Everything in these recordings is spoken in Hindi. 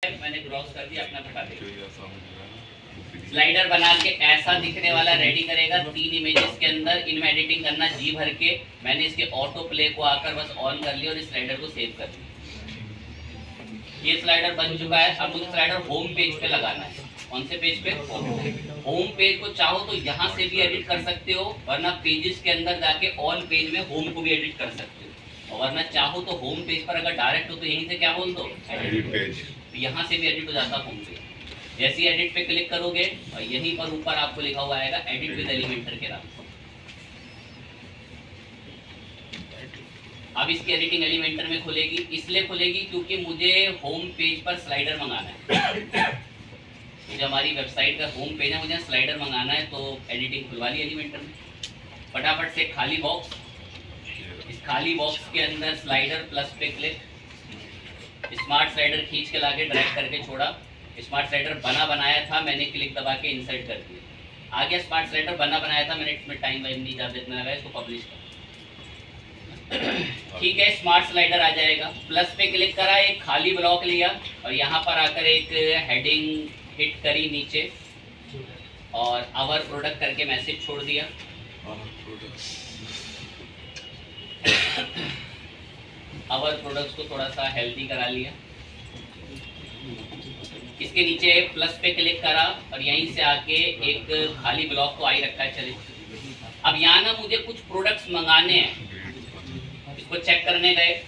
मैंने क्रॉस कर दिया, अपना बता दे। स्लाइडर बना के ऐसा दिखने वाला रेडी करेगा 3 इमेजेस के अंदर। इनमें एडिटिंग करना जी भर के। मैंने इसके ऑटो प्ले को आकर बस ऑन कर लिया और इस स्लाइडर को सेव कर दिया। ये स्लाइडर बन चुका है। अब मुझे स्लाइडर होम पेज पे लगाना है। कौन से पेज पे? होम पेज को चाहो तो यहाँ से भी एडिट कर सकते हो, वरना पेजेस के अंदर जाके ऑल पेज में होम को भी एडिट कर सकते हो, और वरना चाहो तो होम पेज पर अगर डायरेक्ट हो तो यहीं से क्या बोल दो, एडिट पेज। यहाँ से भी एडिट हो जाता होम पेज। जैसे एडिट पे क्लिक करोगे और यहीं पर ऊपर आपको लिखा हुआ आएगा एडिट विद एलिमेंटर के नाम। अब इसकी एडिटिंग एलिमेंटर में खुलेगी, इसलिए खुलेगी क्योंकि मुझे होम पेज पर स्लाइडर मंगाना है। जो हमारी वेबसाइट का होम पेज है, मुझे स्लाइडर मंगाना है, तो एडिटिंग खुलवा ली एलिमेंटर में। फटाफट से खाली बॉक्स, इस खाली बॉक्स के अंदर स्लाइडर प्लस पे क्लिक, स्मार्ट स्लाइडर खींच के लाके ड्रैग करके छोड़ा। स्मार्ट स्लाइडर बना बनाया था, मैंने क्लिक दबा के इंसर्ट कर दिया। आ गया स्मार्ट स्लाइडर बना बनाया था, मैंने इसमें टाइम वाइम नहीं ज़्यादा इतना लगा, इसको पब्लिश कर। ठीक है, स्मार्ट स्लाइडर आ जाएगा। प्लस पे क्लिक करा, एक खाली ब्लॉक लिया और यहाँ पर आकर एक हेडिंग हिट करी नीचे और आवर प्रोडक्ट करके मैसेज छोड़ दिया। आवर प्रोडक्ट्स को थोड़ा सा हेल्दी करा लिया। इसके नीचे प्लस पे क्लिक करा और यहीं से आके एक खाली ब्लॉक को आई रखा है। चलिए, अब यहाँ ना मुझे कुछ प्रोडक्ट्स मंगाने हैं, इसको चेक करने गए।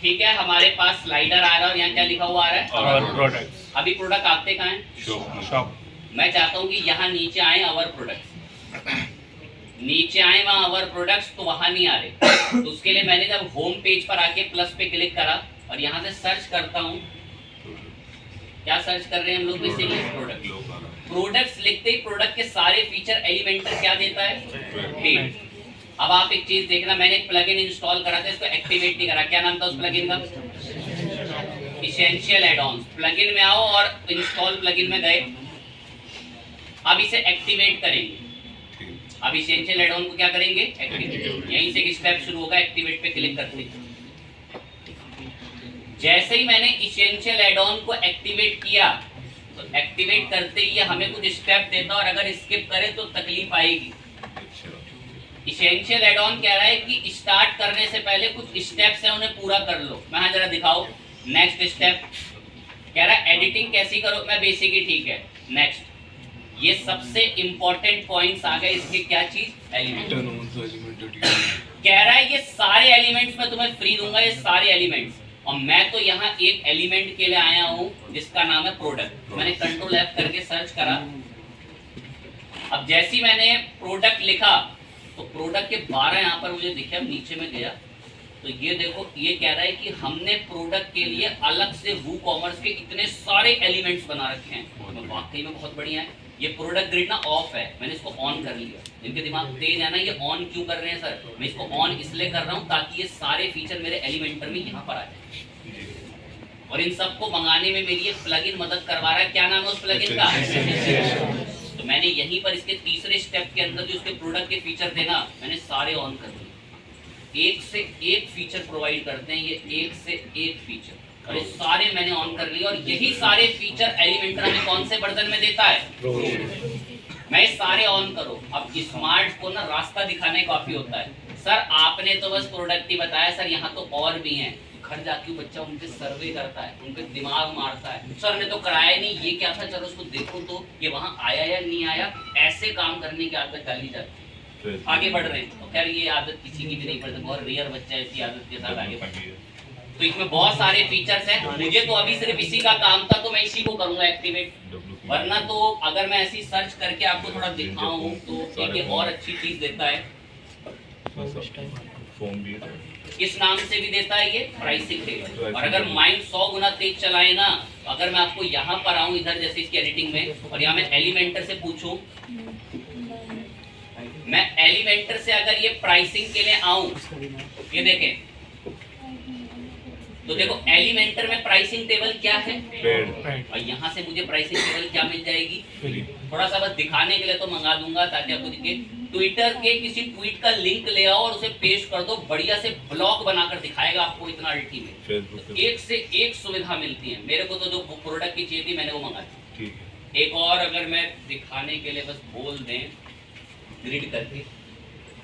ठीक है, हमारे पास स्लाइडर आ रहा है और यहाँ क्या लिखा हुआ आ रहा है, आवर प्रोडक्ट्स। अभी प्रोडक्ट आते कहाँ हैं? शॉप। मैं चाहता हूँ कि यहाँ नीचे आए आवर प्रोडक्ट्स, नीचे आए वहाँ आवर प्रोडक्ट्स, तो वहाँ नहीं आ रहे। तो उसके लिए मैंने जब होम पेज पर आके प्लस पे क्लिक करा और यहाँ से सर्च करता हूँ, क्या सर्च कर रहे हैं हम लोग? Basically product. प्रोडक्ट्स लिखते ही प्रोडक्ट के सारे फीचर एलिमेंटर क्या देता है? पेज। अब आप एक चीज देखना, मैंने एक प्लगइन इंस्टॉल करा था, इसको एक्टिवेट नहीं करा। क्या नाम था उस प्लगइन का? Essential add-ons. प्लगइन में आओ और इंस्टॉल प्लगइन में गए। अब इसे एक्टिवेट करेंगे। अब एसेंशियल एड-ऑन को क्या करेंगे? एक्टिवेट। यहीं से एक स्टेप शुरू होगा, एक्टिवेट पे क्लिक करते हैं। जैसे ही मैंने एसेंशियल एड-ऑन को एक्टिवेट किया, तो एक्टिवेट करते ही हमें कुछ स्टेप देता और अगर स्किप करें तो तकलीफ आएगी। एसेंशियल एड-ऑन कह रहा है कि स्टार्ट करने से पहले कुछ स्टेप्स हैं, उन्हें पूरा कर लो। मैं जरा दिखाओ। नेक्स्ट स्टेप कह रहा है एडिटिंग कैसी करो, मैं बेसिक ही ठीक है। नेक्स्ट, ये सबसे इंपॉर्टेंट पॉइंट्स आ गए इसके। क्या चीज? एलिमेंट। कह रहा है ये सारे एलिमेंट्स मैं तुम्हें फ्री दूंगा, ये सारे एलिमेंट्स। और मैं तो यहाँ एक एलिमेंट के लिए आया हूँ जिसका नाम है प्रोडक्ट। मैंने कंट्रोल F करके सर्च करा। अब जैसी मैंने प्रोडक्ट लिखा तो प्रोडक्ट के 12 यहाँ पर मुझे दिखे। अब नीचे में गया तो ये देखो, ये कह रहा है कि हमने प्रोडक्ट के लिए अलग से वूकॉमर्स के इतने सारे एलिमेंट्स बना रखे हैं। वाकई में बहुत बढ़िया है। ये प्रोडक्ट ग्रिड ना ऑफ है, मैंने इसको ऑन कर लिया। जिनके दिमाग तेज है ना, ये ऑन क्यों कर रहे हैं सर? मैं इसको ऑन इसलिए कर रहा हूँ ताकि ये सारे फीचर मेरे एलिमेंटर में यहाँ पर आ जाए। और इन सबको मंगाने में मेरी एक प्लगइन मदद करवा रहा है। क्या नाम है उस प्लगइन का? तो मैंने यहीं पर इसके तीसरे स्टेप के अंदर जो उसके प्रोडक्ट के फीचर थे ना, मैंने सारे ऑन कर दिए। एक से एक फीचर प्रोवाइड करते हैं ये, एक से एक फीचर, और ये सारे मैंने ऑन कर लिए। और यही सारे फीचर एलिमेंटर हमें कौन से वर्जन में देता है? मैं सारे ऑन करो। अब स्मार्ट को ना रास्ता दिखाने काफी होता है। सर आपने तो बस प्रोडक्ट ही बताया, सर यहाँ तो और भी हैं। घर जाके बच्चा उनके सर्वे करता है, उनके दिमाग मारता है, सर ने तो कराया नहीं, ये क्या था, चलो उसको देखो तो ये वहाँ आया या नहीं आया। ऐसे काम करने की आदत डाली जाती है। आगे बढ़ रहे हैं तो खैर ये आदत किसी की भी नहीं पड़ती, बहुत रेयर बच्चा ऐसी आदत के साथ आगे बढ़ रही है। तो इसमें बहुत सारे फीचर्स हैं। मुझे तो अभी सिर्फ इसी का काम था, तो मैं इसी को करूंगा एक्टिवेट। वरना तो अगर मैं ऐसी सर्च करके आपको थोड़ा दिखाऊं तो एक और अच्छी चीज देता है। किस नाम से भी देता है? ये प्राइसिंग टेबल। और अगर माइंड 100 गुना तेज चलाए ना, अगर मैं आपको यहाँ पर आऊं इधर जैसे इसकी एडिटिंग में, और यहाँ मैं एलिमेंटर से पूछूं, मैं एलिमेंटर से अगर ये प्राइसिंग के लिए आऊं, ये देखें तो देखो एलिमेंटर में प्राइसिंग टेबल क्या है, पेड। और यहाँ से मुझे प्राइसिंग टेबल क्या मिल जाएगी, थोड़ा सा बस दिखाने के लिए तो मंगा दूंगा ताकि आपको दिखे। ट्विटर के किसी ट्वीट का लिंक ले आओ और उसे पेस्ट कर दो, बढ़िया से ब्लॉग बनाकर दिखाएगा आपको, इतना अल्टीमेट। तो एक से एक सुविधा मिलती है। मेरे को तो जो प्रोडक्ट की चाहिए थी मैंने वो मंगा दी। ठीक है। एक और अगर मैं दिखाने के लिए बस बोल दें ग्रिड करके,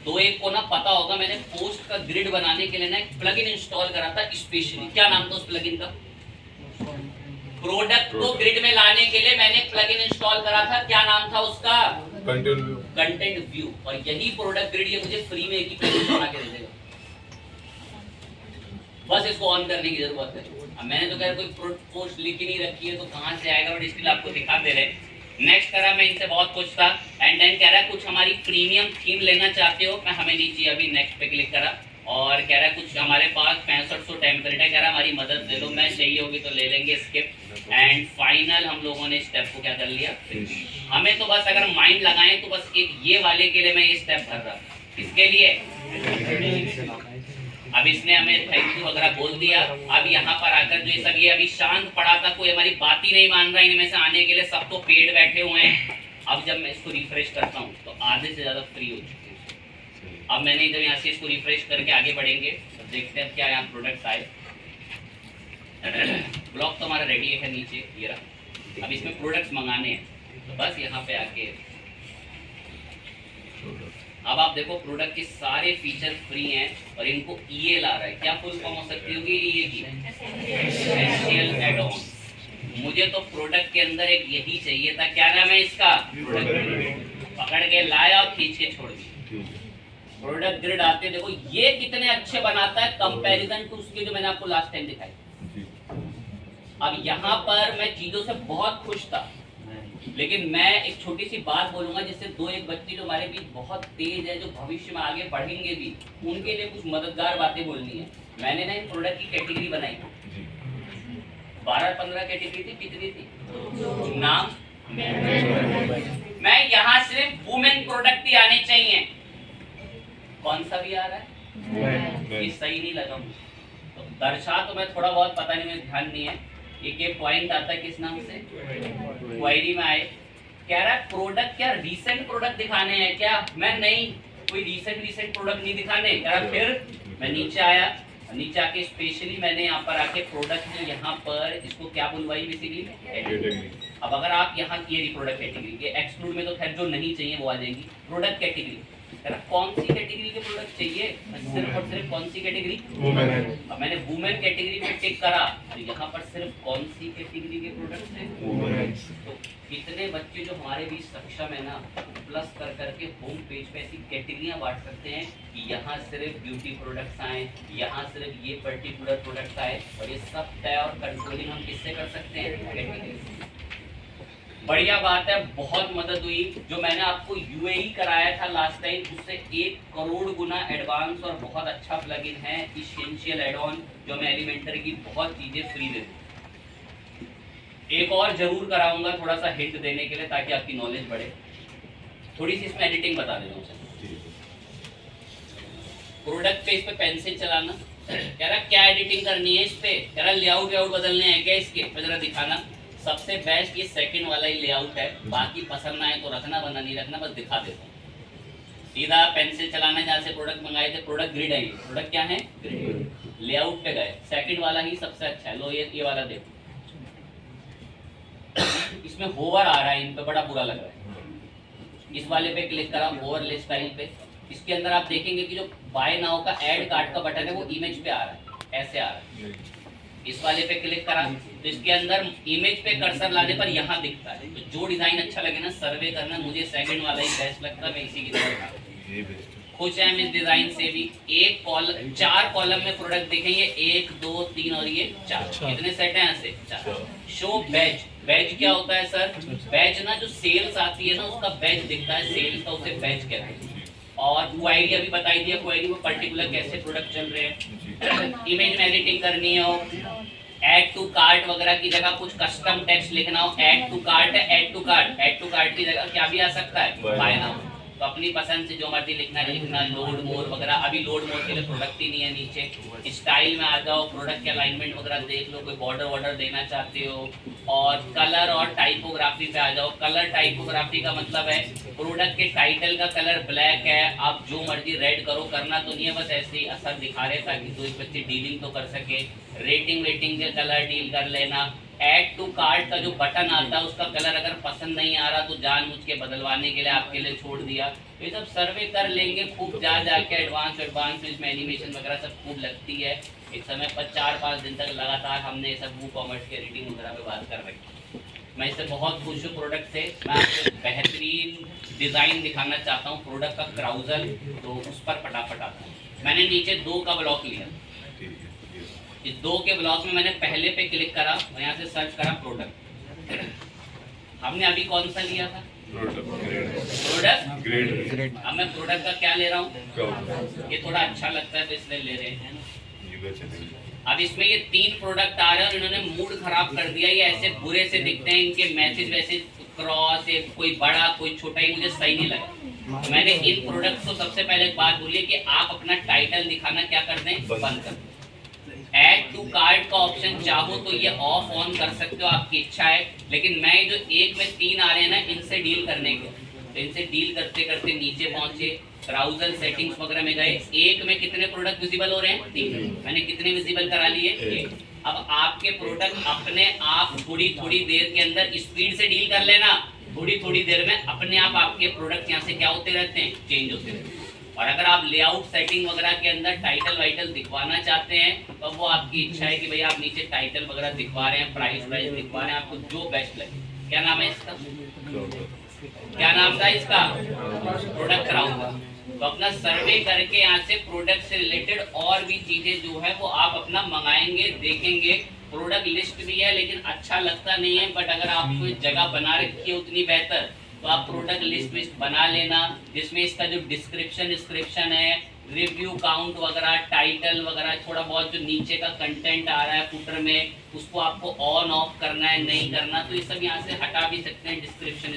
तो एक को ना पता होगा, मैंने पोस्ट का ग्रिड बनाने के लिए ना एक प्लगइन इंस्टॉल करा था स्पेशली। क्या नाम था उस प्लगइन का? प्रोडक्ट को ग्रिड में लाने के लिए मैंने एक प्लगइन इंस्टॉल करा था, क्या नाम था उसका? Content view. और यही प्रोडक्ट ग्रिड ये मुझे फ्री में एक ही प्लगइन बना के दे देगा, बस इसको ऑन करने की जरूरत है। अब मैंने तो कहा कोई पोस्ट लिख ही नहीं रखी है तो कहां से आएगा, और इसके लिए आपको दिखा दे रहे। नेक्स्ट करा मैं इनसे बहुत कुछ था, एंड देन कह रहा है कुछ हमारी प्रीमियम थीम लेना चाहते हो, मैं हमें नीचे अभी नेक्स्ट पे क्लिक करा, और कह रहा है कुछ हमारे पास 6500 टेम्पलेट है, कह रहा है हमारी मदद ले लो, मैं चाहिए होगी तो ले लेंगे स्किप। एंड फाइनल हम लोगों ने स्टेप को क्या कर लिया, हमें तो बस अगर माइंड लगाएं तो बस एक ये वाले के लिए मैं ये स्टेप भर रहा, इसके लिए अब इसने हमें थैंक यू वगैरह बोल दिया। अब यहाँ पर आकर जो सब ये अभी शांत पड़ा था, कोई हमारी बात ही नहीं मान रहा इनमें से आने के लिए, सब तो पेड बैठे हुए हैं। अब जब मैं इसको रिफ्रेश करता हूँ तो आधे से ज़्यादा फ्री हो चुके हैं। अब मैंने जब यहाँ से इसको रिफ्रेश करके आगे बढ़ेंगे तो देखते हैं क्या यहाँ प्रोडक्ट्स आए। ब्लॉग तो हमारा रेडी है नीचे ये रहा। अब इसमें प्रोडक्ट्स मंगाने हैं तो बस यहाँ पे आके अब आप देखो प्रोडक्ट के सारे फीचर फ्री हैं और इनको ईए ला रहा है। क्या फुल फॉर्म हो सकती होगी ईए की? Essential add on. मुझे तो प्रोडक्ट के अंदर एक यही चाहिए था, क्या नाम है इसका? प्रोडक्ट। पकड़ के लाया और खींच के छोड़ दिया। प्रोडक्ट ग्रिड आते देखो ये कितने अच्छे बनाता है कंपैरिजन टू उसके जो मैंने आपको लास्ट टाइम दिखाई। अब यहाँ पर मैं चीजों से बहुत खुश था, लेकिन मैं एक छोटी सी बात बोलूंगा जिससे दो एक बच्चे जो हमारे बीच बहुत तेज है, जो भविष्य में आगे बढ़ेंगे भी, उनके लिए कुछ मददगार बातें बोलनी है। मैंने ना इन प्रोडक्ट की कैटेगरी बनाई, 12-15 कैटेगरी थी, कितनी थी? नाम मैं यहाँ सिर्फ वुमेन प्रोडक्ट ही आने चाहिए। कौन सा भी आ रहा है ये सही नहीं लगा मुझे, तो दर्शा तो मैं थोड़ा बहुत पता नहीं, मेरे ध्यान नहीं है। एक पॉइंट आता है किस नाम से? क्वेरी में आए, कह रहा है प्रोडक्ट क्या रीसेंट प्रोडक्ट दिखाने हैं क्या? मैं नहीं, कोई रीसेंट प्रोडक्ट नहीं दिखाने। कह रहा फिर मैं नीचे आया, नीचे आके स्पेशली मैंने यहाँ पर आके प्रोडक्ट जो यहाँ पर इसको क्या बुलवाई बेसिकली। अब अगर आप यहाँ ये प्रोडक्ट कैटेगरी के एक्सक्लूड में तो खैर जो नहीं चाहिए वो आ जाएगी। प्रोडक्ट कैटेगरी कौन सी कैटेगरी के प्रोडक्ट चाहिए? सिर्फ और सिर्फ कौन सी कैटेगरी? अब मैंने वुमेन कैटेगरी पे टिक करा तो यहाँ पर सिर्फ कौन सी कैटेगरी के प्रोडक्ट्स हैं? तो कितने बच्चे जो हमारे बीच सक्षम है ना, प्लस कर करके होम पेज पे ऐसी कैटेगरियां बांट सकते हैं कि यहाँ सिर्फ ब्यूटी प्रोडक्ट्स आए, यहाँ सिर्फ ये पर्टिकुलर प्रोडक्ट्स आए, और ये सब तय और कंट्रोलिंग हम किससे कर सकते हैं? कैटेगरी। बढ़िया बात है, बहुत मदद हुई। जो मैंने आपको यूएई कराया था लास्ट टाइम, उससे 1 करोड़ गुना एडवांस और बहुत अच्छा प्लगइन है एसेंशियल एड ऑन, जो मैं एलिमेंटर की बहुत चीजें फ्री दे दूँ। एक और जरूर कराऊंगा थोड़ा सा हिंट देने के लिए ताकि आपकी नॉलेज बढ़े। थोड़ी सी इसमें एडिटिंग बता देता हूँ। प्रोडक्ट पे इस पे पेंसिल चलाना, कह रहा क्या एडिटिंग करनी है इस पे? कह रहा लेआउट बदलने हैं क्या इसके? मैं जरा दिखाना। सबसे बेस्ट ये सेकंड वाला ही लेआउट है, बाकी पसंद ना आए तो रखना, वरना नहीं रखना, बस दिखा देता हूँ। सीधा पेंसिल चलाना, जहाँ से प्रोडक्ट मंगाए थे, प्रोडक्ट ग्रिड है, प्रोडक्ट क्या है? ग्रिड। लेआउट पे गए, सेकंड वाला ही सबसे अच्छा है। लो ये वाला देखो, इसमें होवर आ रहा है, इन पे बड़ा बुरा लग रहा है। इस वाले पे क्लिक करा, होवर लिस्ट स्टाइल पे, इसके अंदर आप देखेंगे कि जो बाय नाउ का ऐड कार्ड का बटन है वो इमेज पे आ रहा है, ऐसे आ रहा है। इस वाले पे क्लिक करा तो इसके अंदर इमेज पे कर्सर लाने पर यहाँ दिखता है। तो जो डिजाइन अच्छा लगे ना, सर्वे करना, मुझे सेकंड वाला ही बेस्ट लगता है, मैं इसी की तरफ खुश है इस डिजाइन से भी। 4 कॉलम में प्रोडक्ट दिखेंगे, 1 2 3 और ये 4। कितने सेट है? यहाँ से 4। शो बैच, बैच क्या होता है सर? बैच ना जो सेल्स आती है ना उसका बैच दिखता है, सेल्स का उसे बैच कहते हैं। और क्वेरी अभी बताई दिया, क्वेरी में पर्टिकुलर कैसे प्रोडक्ट चल रहे हैं। इमेज में एडिटिंग करनी हो, ऐड टू कार्ट वगैरह की जगह कुछ कस्टम टेक्स्ट लिखना हो, ऐड टू कार्ट है, ऐड टू कार्ट की जगह क्या भी आ सकता है? Buy now. तो अपनी पसंद से जो मर्जी लिखना है लिखना, लोड मोर वगैरह। अभी लोड मोर के लिए प्रोडक्ट ही नहीं है नीचे। स्टाइल में आ जाओ, प्रोडक्ट के अलाइनमेंट वगैरह देख लो, कोई बॉर्डर वॉर्डर देना चाहते हो। और कलर और टाइपोग्राफी पे आ जाओ। कलर टाइपोग्राफी का मतलब है प्रोडक्ट के टाइटल का कलर ब्लैक है, आप जो मर्जी रेड करो, करना तो नहीं है, बस ऐसे ही असर दिखा रहे ताकि दो बच्चे डीलिंग तो कर सके। रेटिंग वेटिंग के कलर डील कर लेना। ऐड टू कार्ट का जो बटन आता है उसका कलर अगर पसंद नहीं आ रहा तो जानबूझ के बदलवाने के लिए आपके लिए छोड़ दिया। ये सब सर्वे कर लेंगे खूब, जा जाके एडवांस इसमें एनिमेशन वगैरह सब खूब लगती है। एक समय पर 4-5 दिन तक लगातार हमने ये सब वूकॉमर्स के रेटिंग वगैरह पे बात कर रखी। मैं इससे बहुत खुश हूँ प्रोडक्ट से। मैं आपको बेहतरीन डिज़ाइन दिखाना चाहता हूँ प्रोडक्ट का क्राउजल, तो उस पर फटाफट आता हूँ। मैंने नीचे 2 का ब्लॉक लिया। इस 2 के ब्लॉक में मैंने पहले पे क्लिक करा और यहाँ से सर्च करा प्रोडक्ट। हमने अभी कौन सा लिया था? Product grade. अब मैं प्रोडक्ट का क्या ले रहा हूँ? ये थोड़ा अच्छा लगता है तो इसलिए ले रहे हैं। अब इसमें ये 3 प्रोडक्ट आ रहे हैं और इन्होंने मूड खराब कर दिया। ये ऐसे बुरे से दिखते हैं, इनके मैसेज वैसेज क्रॉस, कोई बड़ा कोई छोटा, ही मुझे सही नहीं लगा। तो मैंने इन प्रोडक्ट को सबसे पहले एक बात बोली कि आप अपना टाइटल दिखाना क्या कर दें, बंद कर दें। ऐड टू कार्ट का ऑप्शन चाहो तो ये ऑफ ऑन कर सकते हो, आपकी इच्छा है। लेकिन मैं जो एक में 3 आ रहे हैं ना, इनसे डील करने के, तो इनसे डील करते करते नीचे पहुंचे, ब्राउजर सेटिंग्स वगैरह में गए। एक में कितने प्रोडक्ट विजिबल हो रहे हैं? 3। मैंने कितने विजिबल करा लिए? 1। अब आपके प्रोडक्ट अपने आप थोड़ी देर के अंदर स्पीड से डील कर लेना, थोड़ी देर में अपने आप आपके प्रोडक्ट यहाँ से क्या होते रहते हैं, चेंज होते रहते हैं। और अगर आप लेआउट सेटिंग वगैरह के अंदर टाइटल वाइटल दिखवाना चाहते हैं तो वो आपकी इच्छा है कि भाई आप नीचे टाइटल वगैरह दिखवा रहे हैं, प्राइस वाइज दिखवा रहे हैं, आपको जो बेस्ट लगे। क्या नाम है इसका? क्या नाम था इसका? Product carousel. तो अपना सर्वे करके यहाँ से प्रोडक्ट से रिलेटेड और भी चीजें जो है वो आप अपना मंगाएंगे, देखेंगे। प्रोडक्ट लिस्ट भी है लेकिन अच्छा लगता नहीं है, बट अगर आपको जगह बना रखी है उतनी बेहतर, तो आप प्रोडक्ट लिस्ट बना लेना, जिसमें इसका जो डिस्क्रिप्शन है, रिव्यू काउंट वगैरह, टाइटल वगैरह, थोड़ा बहुत जो नीचे का कंटेंट आ रहा है फुटर में, उसको आपको ऑन ऑफ करना है, नहीं करना, तो ये सब यहाँ से हटा भी सकते हैं। डिस्क्रिप्शन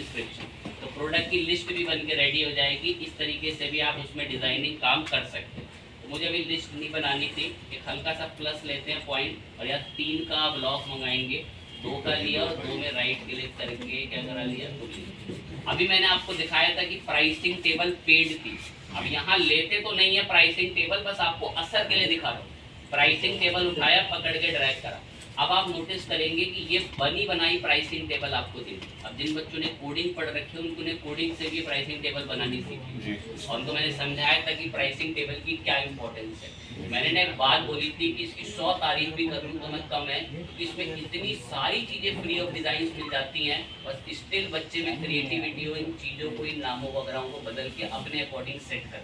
तो प्रोडक्ट की लिस्ट भी बन के रेडी हो जाएगी। इस तरीके से भी आप उसमें डिजाइनिंग काम कर सकते हैं। तो मुझे अभी लिस्ट नहीं बनानी थी, एक हल्का सा प्लस लेते हैं पॉइंट, और यहाँ 3 का ब्लॉक मंगाएंगे। 2 का लिया और 2 में राइट क्लिक करके क्या करा लिया, 2 लिया। अभी मैंने आपको दिखाया था कि प्राइसिंग टेबल पेड थी। अब यहाँ लेते तो नहीं है प्राइसिंग टेबल, बस आपको असर के लिए दिखा रहा हूँ। प्राइसिंग टेबल उठाया, पकड़ के ड्रैग करा। अब आप नोटिस करेंगे कि ये बनी बनाई प्राइसिंग टेबल आपको दी। अब जिन बच्चों ने कोडिंग पढ़ रखी है उन्होंने कोडिंग से भी प्राइसिंग टेबल बनानी सीखी, और उनको मैंने समझाया था कि प्राइसिंग टेबल की क्या इंपॉर्टेंस है। मैंने एक बात बोली थी कि इसकी 100 तारीफ भी कर लूँ तो मैं कम है, कि इसमें इतनी सारी चीज़ें फ्री ऑफ डिज़ाइन मिल जाती हैं, बस स्टिल बच्चे में क्रिएटिविटी हो, इन चीज़ों को, इन नामों वगैरह को बदल के अपने अकॉर्डिंग सेट कर।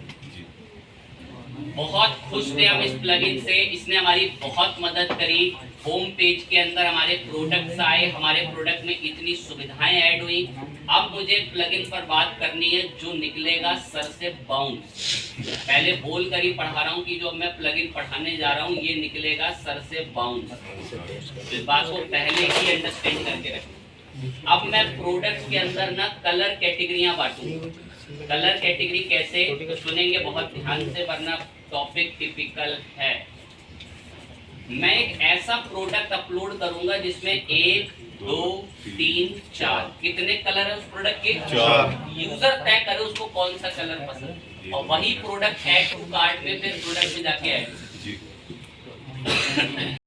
बहुत खुश थे हम इस प्लगइन से, इसने हमारी बहुत मदद करी। होम पेज के अंदर हमारे प्रोडक्ट्स आए, हमारे प्रोडक्ट में इतनी सुविधाएं ऐड हुई। अब मुझे प्लगइन पर बात करनी है जो निकलेगा सर से बाउंस। पहले बोल कर ही पढ़ा रहा हूँ कि जो मैं प्लगइन पढ़ाने जा रहा हूँ ये निकलेगा सर से बाउंस। इस बात को पहले ही अंडरस्टैंड करके रखें। अब मैं प्रोडक्ट्स के अंदर ना कलर कैटेगरियां बांटूंगा। कलर कैटेगरी कैसे, तो सुनेंगे बहुत ध्यान से वरना टॉपिक टिपिकल है। मैं एक ऐसा प्रोडक्ट अपलोड करूंगा जिसमें 1, 2, 3, 4 कितने कलर है उस प्रोडक्ट के? 4। यूजर तय करे उसको कौन सा कलर पसंद, और वही प्रोडक्ट ऐड टू कार्ट में फिर प्रोडक्ट में जाके ऐड